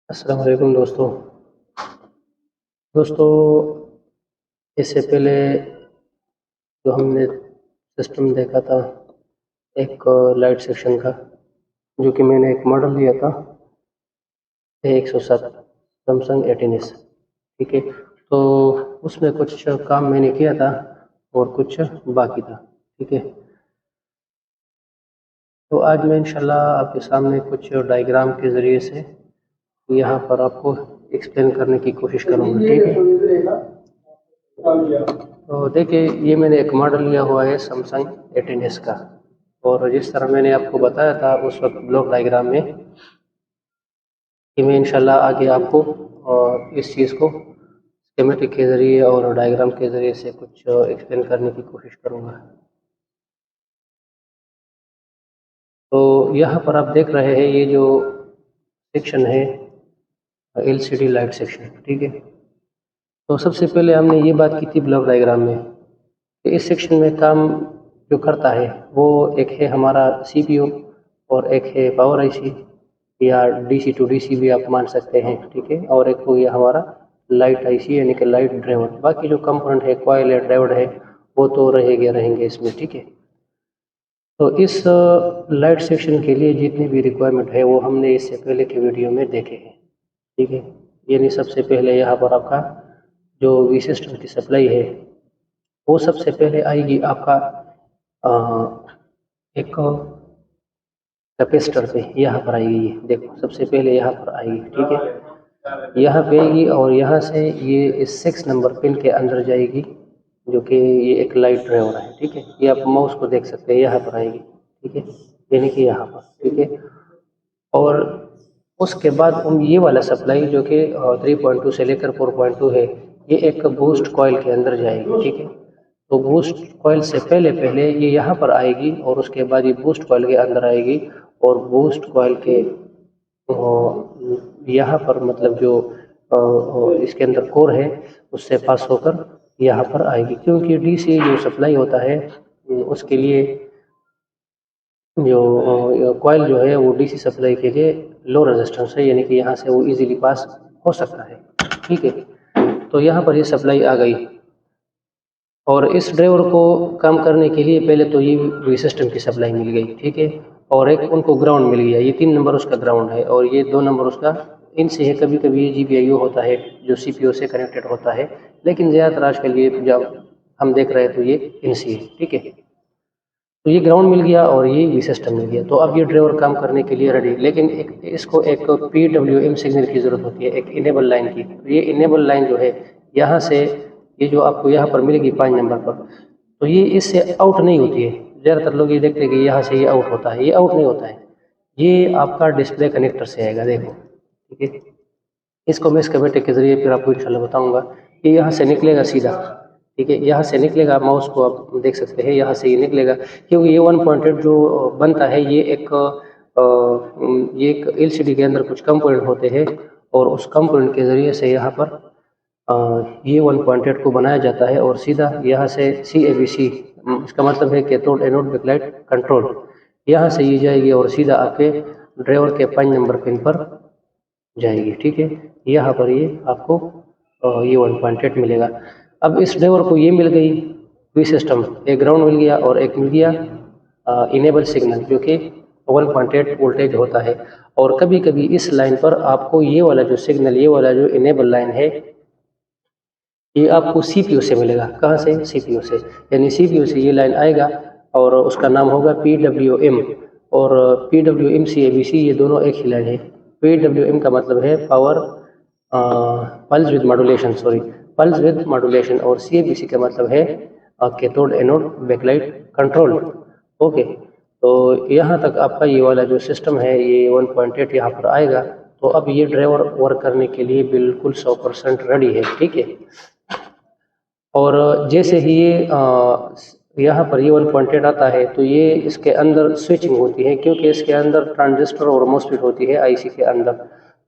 अस्सलाम वालेकुम दोस्तों। इससे पहले जो हमने सिस्टम देखा था एक लाइट सेक्शन का, जो कि मैंने एक मॉडल लिया था A107 सैमसंग 18S। ठीक है, तो उसमें कुछ काम मैंने किया था और कुछ बाकी था। ठीक है, तो आज मैं इंशाल्लाह आपके सामने कुछ डायग्राम के ज़रिए से यहाँ पर आपको एक्सप्लेन करने की कोशिश करूँगा। ठीक है, तो देखिए ये मैंने एक मॉडल लिया हुआ है सैमसंग 18S का, और जिस तरह मैंने आपको बताया था उस वक्त ब्लॉक डायग्राम में कि मैं इंशाल्लाह आगे आपको इस चीज़ को स्कीमेटिक के ज़रिए और डायग्राम के ज़रिए से कुछ एक्सप्लेन करने की कोशिश करूँगा। तो यहाँ पर आप देख रहे हैं ये जो सेक्शन है LCD लाइट सेक्शन। ठीक है, तो सबसे पहले हमने ये बात की थी ब्लॉक डायग्राम में कि इस सेक्शन में काम जो करता है वो एक है हमारा CPU और एक है पावर IC या DC टू DC भी आप मान सकते हैं। ठीक है, और एक हो गया हमारा लाइट IC यानी कि लाइट ड्राइवर। बाकी जो कंपोनेंट है कॉइल है डायोड है वो तो रहेंगे इसमें। ठीक है, तो इस लाइट सेक्शन के लिए जितनी भी रिक्वायरमेंट है वो हमने इससे पहले के वीडियो में देखे हैं। ठीक है, यानी सबसे पहले यहाँ पर आपका जो वी सिस्टम की सप्लाई है वो सबसे पहले आएगी आपका एक कैपेसिटर पे। यहाँ पर आएगी, ये देखो सबसे पहले यहाँ पर आएगी। ठीक है, यहाँ पे आएगी और यहाँ से ये इस 6 नंबर पिन के अंदर जाएगी, जो कि ये एक लाइट ड्राइवर है। ठीक है, ये आप माउस को देख सकते हैं, यहाँ पर आएगी। ठीक है, यानी कि यहाँ पर। ठीक है, और उसके बाद ये वाला सप्लाई जो कि 3.2 से लेकर 4.2 है, ये एक बूस्ट कॉइल के अंदर जाएगी। ठीक है, तो बूस्ट कॉइल से पहले पहले ये यहाँ पर आएगी और उसके बाद ये बूस्ट कॉइल के अंदर आएगी और बूस्ट कॉइल के यहाँ पर मतलब जो इसके अंदर कोर है उससे पास होकर यहाँ पर आएगी, क्योंकि DC जो सप्लाई होता है उसके लिए जो कॉइल जो है वो DC सप्लाई के लिए लो रेजिस्टेंस है, यानी कि यहाँ से वो इजीली पास हो सकता है। ठीक है, तो यहाँ पर ये सप्लाई आ गई और इस ड्राइवर को काम करने के लिए पहले तो ये वी सिस्टम की सप्लाई मिल गई। ठीक है, और एक उनको ग्राउंड मिल गया, ये 3 नंबर उसका ग्राउंड है और ये 2 नंबर उसका इनसे है। कभी कभी ये GPIO होता है जो CPU से कनेक्टेड होता है, लेकिन ज़्यादातर आजकल ये जब हम देख रहे हैं तो ये इनसे है। ठीक है, तो ये ग्राउंड मिल गया और ये वी सिस्टम मिल गया, तो अब ये ड्राइवर काम करने के लिए रेडी। लेकिन इसको एक PWM सिग्नल की ज़रूरत होती है, एक इनेबल लाइन की। तो ये इनेबल लाइन जो है यहाँ से, ये जो आपको यहाँ पर मिलेगी 5 नंबर पर, तो ये इससे आउट नहीं होती है। ज़्यादातर लोग ये देखते हैं कि यहाँ से ये आउट होता है, ये आउट नहीं होता है, ये आपका डिस्प्ले कनेक्टर से आएगा। देखो, ठीक है, इसको मैं स्कीमेटिक के जरिए फिर आपको इंशाल्लाह बताऊंगा कि यहाँ से निकलेगा सीधा। ठीक है, यहाँ से निकलेगा, माउस को आप देख सकते हैं, यहाँ से ये निकलेगा, क्योंकि ये 1.8 जो बनता है ये एक LCD के अंदर कुछ कंपोनेंट होते हैं और उस कंपोनेंट के ज़रिए से यहाँ पर ये 1.8 को बनाया जाता है और सीधा यहाँ से CABC, इसका मतलब है कैथोड एनोड बैकलाइट कंट्रोल, यहाँ से ये जाएगी और सीधा आपके ड्राइवर के 5 नंबर पिन पर जाएगी। ठीक है, यहाँ पर ये आपको ये 1.8 मिलेगा। अब इस ड्राइवर को ये मिल गई वी सिस्टम, एक ग्राउंड मिल गया और एक मिल गया इनेबल सिग्नल जो कि 1.8 वोल्टेज होता है। और कभी कभी इस लाइन पर आपको ये वाला जो सिग्नल, ये वाला जो इनेबल लाइन है, ये आपको CPU से मिलेगा। कहाँ से? CPU से, यानी CPU से ये लाइन आएगा और उसका नाम होगा PWM, और PWM CABC ये दोनों एक ही लाइन है। PWM का मतलब है power pulse width modulation, pulse width modulation, और CABC का मतलब है cathode anode backlight control. Okay, तो यहाँ तक आपका ये वाला जो सिस्टम है ये 1.8 यहाँ पर आएगा। तो अब ये ड्राइवर वर्क करने के लिए बिल्कुल 100% रेडी है। ठीक है, और जैसे ही ये यहाँ पर ये 1.8 आता है तो ये इसके अंदर स्विचिंग होती है, क्योंकि इसके अंदर ट्रांजिस्टर और मॉसफेट होती है IC के अंदर।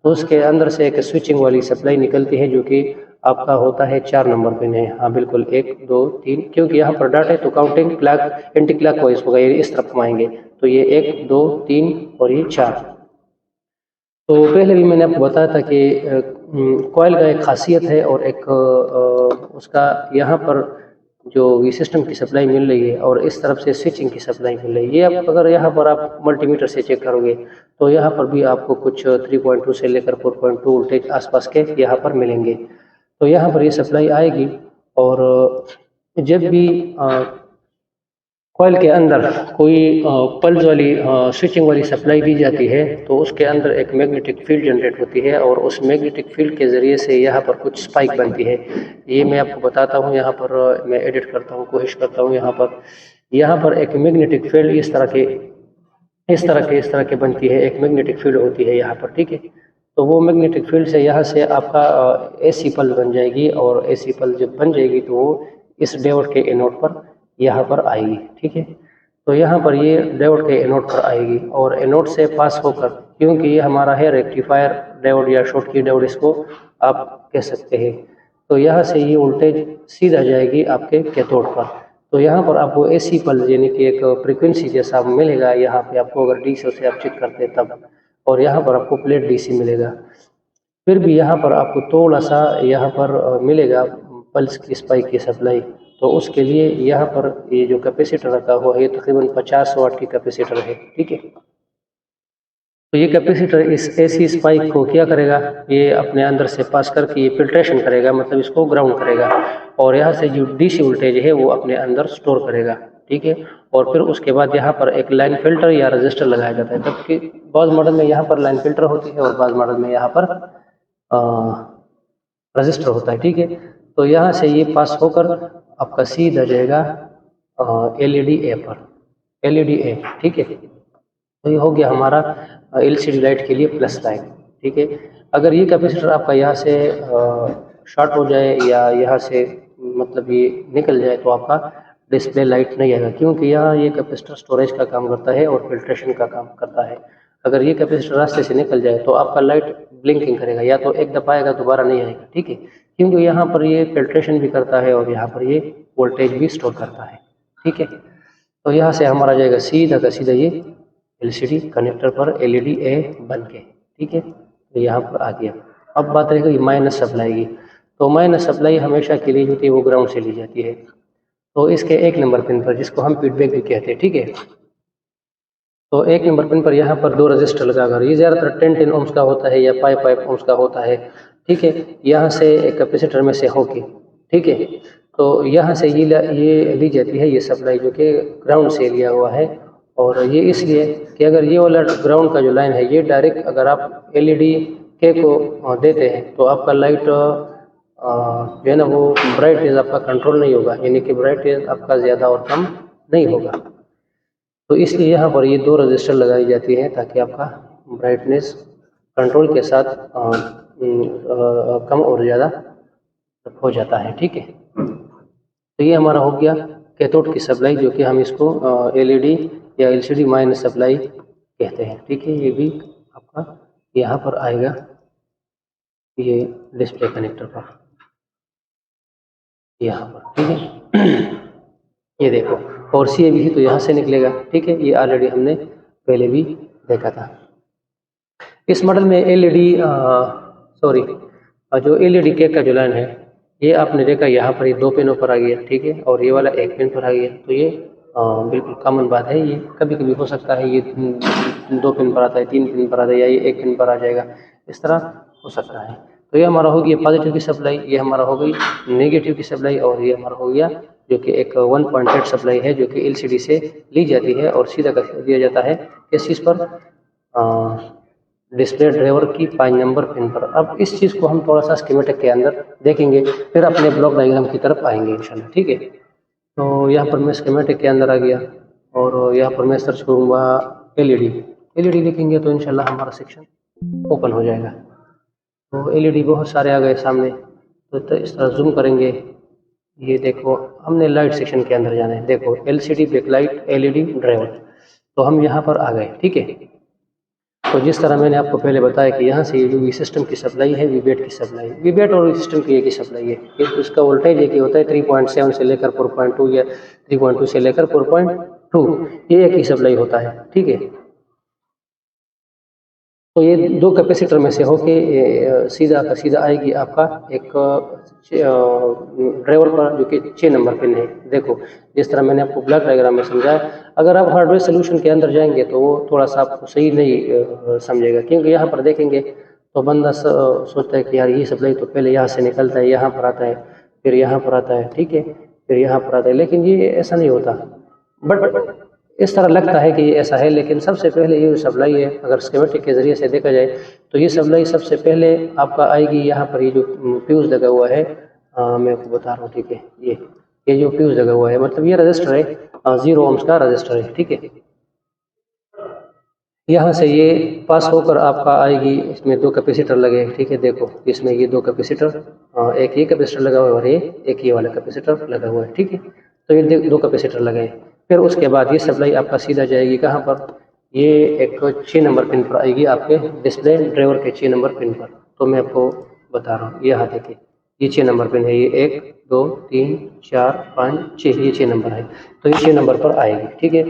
तो उसके अंदर से एक स्विचिंग वाली सप्लाई निकलती है जो कि आपका होता है 4 नंबर पिन है। हाँ बिल्कुल, 1 2 3, क्योंकि यहाँ पर डाटा है तो counting clock anti clock wise होगा, ये इस तरफ घुमाएंगे तो ये 1 2 3 और ये 4। तो पहले भी मैंने आपको बताया था कि कॉइल का एक खासियत है और एक उसका यहाँ पर जो ये सिस्टम की सप्लाई मिल रही है और इस तरफ से स्विचिंग की सप्लाई मिल रही है, ये आप अगर यहाँ पर आप मल्टीमीटर से चेक करोगे तो यहाँ पर भी आपको कुछ 3.2 से लेकर 4.2 वोल्टेज आसपास के यहाँ पर मिलेंगे। तो यहाँ पर ये सप्लाई आएगी और जब भी कॉइल के अंदर कोई पल्स वाली स्विचिंग वाली सप्लाई दी जाती है तो उसके अंदर एक मैग्नेटिक फील्ड जनरेट होती है और उस मैग्नेटिक फील्ड के ज़रिए से यहाँ पर कुछ स्पाइक बनती है। ये मैं आपको बताता हूँ, यहाँ पर मैं एडिट करता हूँ, कोशिश करता हूँ। यहाँ पर एक मैग्नेटिक फील्ड इस तरह के बनती है, एक मैग्नेटिक फील्ड होती है यहाँ पर, ठीक है। तो वो मैग्नेटिक फील्ड से यहाँ से आपका AC पल्स बन जाएगी और AC पल्स जब बन जाएगी तो वो इस डायोड के एनोड पर यहाँ पर आएगी, ठीक है। तो यहाँ पर ये डायोड के एनोड पर आएगी और एनोड से पास होकर, क्योंकि ये हमारा है रेक्टिफायर डायोड या शॉर्टकी डायोड इसको आप कह सकते हैं, तो यहाँ से ये वोल्टेज सीधा जाएगी आपके कैथोड पर। तो यहाँ पर आपको AC पल्स यानी कि एक फ्रिक्वेंसी जैसा मिलेगा यहाँ पे आपको, अगर DC से आप चेक करते हैं तब, और यहाँ पर आपको प्लेट DC मिलेगा। फिर भी यहाँ पर आपको थोड़ा सा यहाँ पर मिलेगा पल्स की स्पाइक की सप्लाई, तो उसके लिए यहाँ पर ये जो कैपेसिटर रखा हुआ है तकरीबन 50 वाट की कैपेसिटर है, ठीक है। तो ये कैपेसिटर इस AC स्पाइक को क्या करेगा, ये अपने अंदर से पास करके ये फिल्ट्रेशन करेगा, मतलब इसको ग्राउंड करेगा और यहाँ से जो DC वोल्टेज है वो अपने अंदर स्टोर करेगा, ठीक है। और फिर उसके बाद यहाँ पर एक लाइन फिल्टर या रजिस्टर लगाया जाता है, जबकि बाद मॉडल में यहाँ पर लाइन फिल्टर होती है और बाद मॉडल में यहाँ पर रजिस्टर होता है, ठीक है। तो यहाँ से ये पास होकर आपका सीधा जाएगा LED A पर, LED A, ठीक है। तो ये हो गया हमारा LCD लाइट के लिए प्लस लाइन, ठीक है। अगर ये कैपेसिटर आपका यहाँ से शॉर्ट हो जाए या यहाँ से मतलब ये निकल जाए तो आपका डिस्प्ले लाइट नहीं आएगा, क्योंकि यहाँ ये कैपेसिटर स्टोरेज का काम करता है और फिल्ट्रेशन का काम करता है। अगर ये कैपेसिटर रास्ते से निकल जाए तो आपका लाइट ब्लिंकिंग करेगा, या तो एक दफ़ा आएगा दोबारा नहीं आएगा, ठीक है, क्योंकि यहाँ पर ये फिल्ट्रेशन भी करता है और यहाँ पर ये वोल्टेज भी स्टोर करता है, ठीक है। तो यहाँ से हमारा जाएगा सीधा का सीधा ये LCD कनेक्टर पर LED A बन के, ठीक है। तो यहाँ पर आ गया। अब बात रहेगी माइनस सप्लाई की। तो माइनस सप्लाई हमेशा के लिए होती है वो ग्राउंड से ली जाती है, तो इसके 1 नंबर पिन पर, जिसको हम फीडबैक भी कहते हैं, ठीक है। तो 1 नंबर पिन पर यहाँ पर 2 रजिस्टर लगाकर, ये ज़्यादातर 10 ohms का होता है या 5 ohms का होता है, ठीक है। यहाँ से एक कैपेसिटर में से होके, ठीक है, तो यहाँ से ये ली जाती है ये सप्लाई, जो कि ग्राउंड से लिया हुआ है। और ये इसलिए कि अगर ये वाला ग्राउंड का जो लाइन है ये डायरेक्ट अगर आप LED के को देते हैं तो आपका लाइट जो है ना वो ब्राइटनेस आपका कंट्रोल नहीं होगा, यानी कि ब्राइटनेस आपका ज़्यादा और कम नहीं होगा। तो इसलिए यहाँ पर ये 2 रजिस्टर लगाई जाती है ताकि आपका ब्राइटनेस कंट्रोल के साथ कम और ज़्यादा हो जाता है, ठीक है। तो ये हमारा हो गया कैथोड की सप्लाई, जो कि हम इसको LED या LCD माइनस सप्लाई कहते हैं, ठीक है। ये भी आपका यहाँ पर आएगा ये डिस्प्ले कनेक्टर पर, यहाँ पर, ठीक है। ये देखो, और CABC तो यहाँ से निकलेगा, ठीक है, ये ऑलरेडी हमने पहले भी देखा था। इस मॉडल में जो LED के का जो लाइन है ये आपने देखा यहाँ पर ये 2 पिनों पर आ गया, ठीक है, और ये वाला 1 पिन पर आ गया। तो ये बिल्कुल कॉमन बात है, ये कभी कभी हो सकता है ये 2 पिन पर आता है, 3 पिन पर आता है, या ये 1 पिन पर आ जाएगा, इस तरह हो सकता है। तो ये हमारा हो गया पॉजिटिव की सप्लाई, ये हमारा हो गई नेगेटिव की सप्लाई, और ये हमारा हो गया जो कि एक 1.8 सप्लाई है जो कि LCD से ली जाती है और सीधा कर दिया जाता है किस चीज़ पर, डिस्प्ले ड्राइवर की 5 नंबर पिन पर। अब इस चीज़ को हम थोड़ा सा स्कीमेटिक के अंदर देखेंगे, फिर अपने ब्लॉक डायग्राम की तरफ आएंगे इंशाल्लाह, ठीक है। तो यहाँ पर मैं स्कीमेटिक के अंदर आ गया और यहाँ पर मैं सर्च करूँगा LED लिखेंगे तो इंशाल्लाह हमारा सेक्शन ओपन हो जाएगा। तो LED बहुत सारे आ गए सामने, तो इस तरह जूम करेंगे, ये देखो हमने लाइट सेक्शन के अंदर जाना है, देखो LCD बैकलाइट LED ड्राइवर, तो हम यहाँ पर आ गए, ठीक है। तो जिस तरह मैंने आपको पहले बताया कि यहाँ से जो वी सिस्टम की सप्लाई है, वीबेट की सप्लाई, वीबेट और सिस्टम की एक ही सप्लाई है, उसका वोल्टेज एक ही होता है, 3.7 से लेकर 4.2 या 3.2 से लेकर 4.2, ये एक ही सप्लाई होता है, ठीक है। तो ये दो कैपेसिटर में से होके सीधा का सीधा आएगी आपका एक ड्राइवर पर, जो कि 6 नंबर पिन है। देखो जिस तरह मैंने आपको ब्लॉक डायग्राम में समझाया, अगर आप हार्डवेयर सोल्यूशन के अंदर जाएंगे तो वो थोड़ा सा आपको सही नहीं समझेगा, क्योंकि यहाँ पर देखेंगे तो बंदा सोचता है कि यार ये सप्लाई तो पहले यहाँ से निकलता है, यहाँ पर आता है, फिर यहाँ पर आता है, ठीक है, फिर यहाँ पर आता है, लेकिन ये ऐसा नहीं होता। बट इस तरह लगता है कि ये ऐसा है, लेकिन सबसे पहले ये सप्लाई है, अगर स्कीमेटिक के ज़रिए से देखा जाए तो ये सप्लाई सबसे पहले आपका आएगी यहाँ पर। ये जो फ्यूज़ लगा हुआ है, मैं आपको बता रहा हूँ, ठीक है, ये जो फ्यूज़ लगा हुआ है, मतलब ये रजिस्टर है, 0 ohms का रजिस्टर है, ठीक है। यहाँ से ये पास होकर आपका आएगी, इसमें 2 कैपेसिटर लगे, ठीक है। देखो इसमें ये 2 कैपेसिटर, एक ये कैपेसिटर लगा हुआ है और एक ये वाला कैपेसिटर लगा हुआ है, ठीक है। तो ये 2 कैपेसिटर लगे। फिर उसके बाद ये सप्लाई आपका सीधा जाएगी कहाँ पर, ये एक 6 नंबर पिन पर आएगी, आपके डिस्प्ले ड्राइवर के 6 नंबर पिन पर। तो मैं आपको बता रहा हूँ, यहाँ देखिए ये 6 नंबर पिन है, ये 1 2 3 4 5 6, ये 6 नंबर है। तो ये 6 नंबर पर आएगी, ठीक है,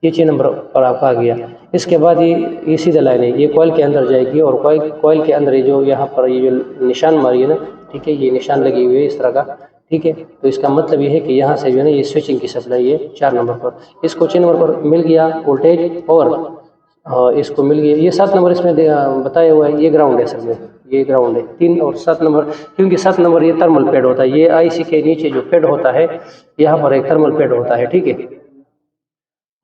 ये 6 नंबर पर आपका आ गया। इसके बाद ये सीधा लाइन है, ये कॉइल के अंदर जाएगी, और कॉइल के अंदर ये जो यहाँ पर ये जो निशान मारी है ना, ठीक है, ये निशान लगी हुई है इस तरह का, ठीक है। तो इसका मतलब ये है कि यहाँ से जो है ना ये स्विचिंग की सप्लाई है 4 नंबर पर, इसको 6 नंबर पर मिल गया वोल्टेज, और इसको मिल गया ये 7 नंबर इसमें बताया हुआ है, ये ग्राउंड है, सब में ये ग्राउंड है। 3 और 7 नंबर, क्योंकि 7 नंबर ये थर्मल पैड होता है, ये आईसी के नीचे जो पैड होता है यहाँ पर एक थर्मल पैड होता है, ठीक है।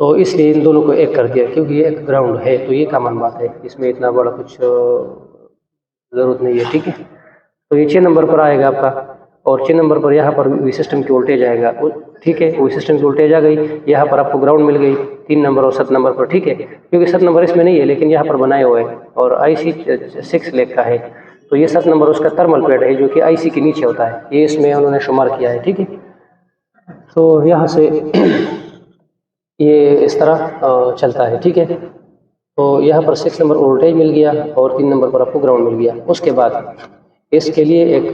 तो इसलिए इन दोनों को एक कर दिया, क्योंकि ये एक ग्राउंड है, तो ये कॉमन बात है, इसमें इतना बड़ा कुछ ज़रूरत नहीं है, ठीक है। तो ये 6 नंबर पर आएगा आपका, और 6 नंबर पर यहाँ पर वी सिस्टम की वोल्टेज आएगा, ठीक है, वी सिस्टम की वोल्टेज आ गई, यहाँ पर आपको ग्राउंड मिल गई 3 नंबर और 7 नंबर पर, ठीक है। क्योंकि 7 नंबर इसमें नहीं है, लेकिन यहाँ पर बनाए हुए है, और आईसी 6 लेख का है, तो ये 7 नंबर उसका थर्मल पैड है, जो कि आईसी के नीचे होता है, ये इसमें उन्होंने शुमार किया है, ठीक है। तो यहाँ से ये इस तरह चलता है, ठीक है। तो यहाँ पर 6 नंबर वोल्टेज मिल गया, और 3 नंबर पर आपको ग्राउंड मिल गया। उसके बाद इसके लिए एक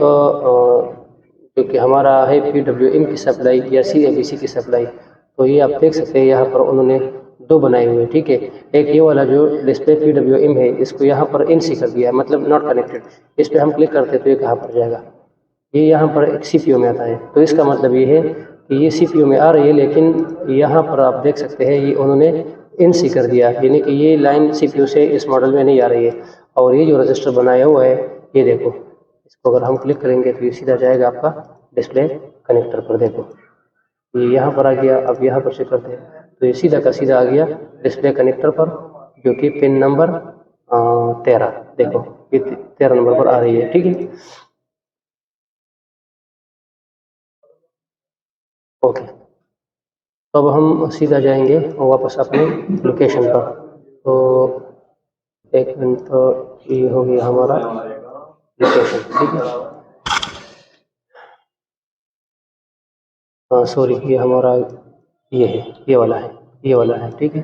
जो कि हमारा है PWM की सप्लाई या CABC की सप्लाई, तो ये आप देख सकते हैं यहाँ पर उन्होंने 2 बनाए हुए, ठीक है। एक ये वाला जो डिस्प्ले PWM है, इसको यहाँ पर NC कर दिया है, मतलब नॉट कनेक्टेड। इस पर हम क्लिक करते हैं तो ये कहाँ पर जाएगा, ये यहाँ पर एक CPU में आता है। तो इसका मतलब ये है कि ये CPU में आ रही है, लेकिन यहाँ पर आप देख सकते हैं ये उन्होंने NC कर दिया, यानी कि ये लाइन CPU से इस मॉडल में नहीं आ रही है। और ये जो रजिस्टर बनाया हुआ है, ये देखो, इसको अगर हम क्लिक करेंगे तो ये सीधा जाएगा आपका डिस्प्ले कनेक्टर पर। देखो ये यहाँ पर आ गया, अब यहाँ पर चेक करते हैं तो ये सीधा का सीधा आ गया डिस्प्ले कनेक्टर पर, जो कि पिन नंबर 13, देखो ये 13 नंबर पर आ रही है, ठीक है। ओके, तो अब हम सीधा जाएंगे वापस अपने लोकेशन पर। तो 1 मिनट, तो ये हो गया हमारा लोकेशन, ठीक है। हाँ सॉरी, ये हमारा ये है, ये वाला है, ठीक है।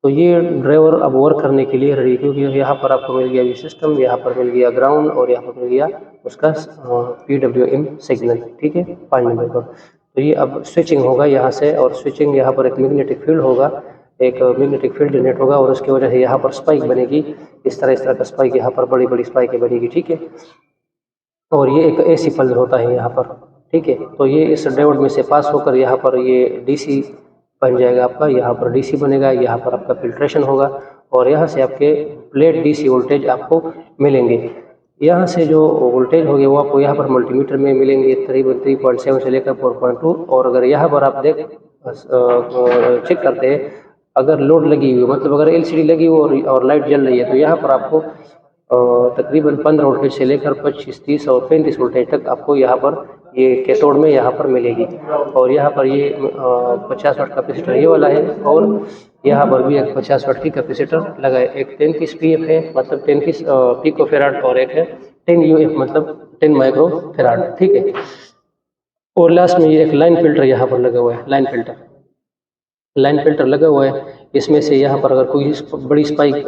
तो ये ड्राइवर अब वर्क करने के लिए रेडी, क्योंकि यहाँ पर आपको मिल गया सिस्टम, यहाँ पर मिल गया ग्राउंड, और यहाँ पर मिल गया उसका PWM सिग्नल, ठीक है, 5 नंबर पर। तो ये अब स्विचिंग होगा यहाँ से, और स्विचिंग यहाँ पर एक मैग्नेटिक फील्ड होगा, एक मैग्नेटिक फील्ड जनरेट होगा, और उसकी वजह से यहाँ पर स्पाइक बनेगी, इस तरह का स्पाइक, यहाँ पर बड़ी बड़ी स्पाइकें बनेगी, ठीक है। और ये एक AC पल्स होता है यहाँ पर, ठीक है। तो ये इस डायोड में से पास होकर यहाँ पर ये DC बन जाएगा आपका, यहाँ पर DC बनेगा, यहाँ पर आपका फिल्ट्रेशन होगा, और यहाँ से आपके प्लेट DC वोल्टेज आपको मिलेंगे। यहाँ से जो वोल्टेज होंगे वो आपको यहाँ पर मल्टीमीटर में मिलेंगे, तकरीबन 3.7 से लेकर 4.2। और अगर यहाँ पर आप चेक करते हैं, अगर लोड लगी हुई, मतलब अगर LCD लगी हुई और लाइट जल रही है, तो यहाँ पर आपको तकरीबन 15 वोल्टेज से लेकर 25, 30 और 35 वोल्टेज तक आपको यहाँ पर ये कैथोड में यहाँ पर मिलेगी। और यहाँ पर ये 50 वाट कैपेसिटर ये वाला है, और यहाँ पर भी एक 50 वाट की कैपेसिटर लगा है। एक 10 की PF है, मतलब 10 की पिको फेराड, और एक है 10 UF, मतलब 10 माइक्रो फेराड, ठीक है। और लास्ट में ये एक लाइन फिल्टर यहाँ पर लगा हुआ है, लाइन फिल्टर लगा हुआ है। इसमें से यहाँ पर अगर कोई बड़ी स्पाइक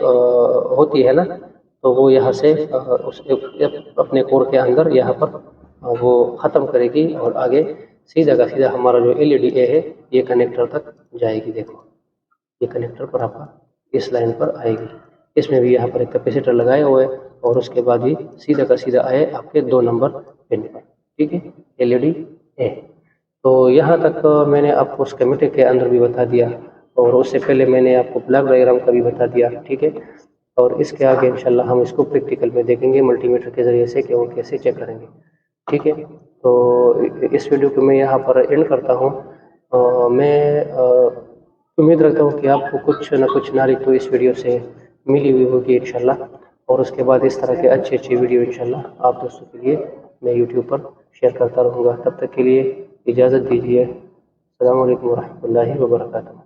होती है ना, तो वो यहाँ से अपने कोर के अंदर यहाँ पर वो ख़त्म करेगी, और आगे सीधा का सीधा हमारा जो LED है ये कनेक्टर तक जाएगी। देखो ये कनेक्टर पर आपका इस लाइन पर आएगी, इसमें भी यहाँ पर एक कैपेसिटर लगाया हुआ है और उसके बाद ये सीधा का सीधा आए आपके 2 नंबर पिन पर, ठीक है, LED है। तो यहाँ तक मैंने आपको स्कीमेटिक के अंदर भी बता दिया और उससे पहले मैंने आपको ब्लॉक डायग्राम का भी बता दिया, ठीक है। और इसके आगे इंशाल्लाह हम इसको प्रैक्टिकल में देखेंगे मल्टीमीटर के ज़रिए से कि वो कैसे चेक करेंगे, ठीक है। तो इस वीडियो को मैं यहाँ पर एंड करता हूँ। मैं उम्मीद रखता हूँ कि आपको कुछ न कुछ नॉलेज तो इस वीडियो से मिली हुई होगी इंशाल्लाह, और उसके बाद इस तरह के अच्छे अच्छे वीडियो इंशाल्लाह आप दोस्तों के लिए मैं यूट्यूब पर शेयर करता रहूँगा। तब तक के लिए इजाज़त दीजिए। अस्सलामु अलैकुम वरहमतुल्लाहि वबरकातुहू।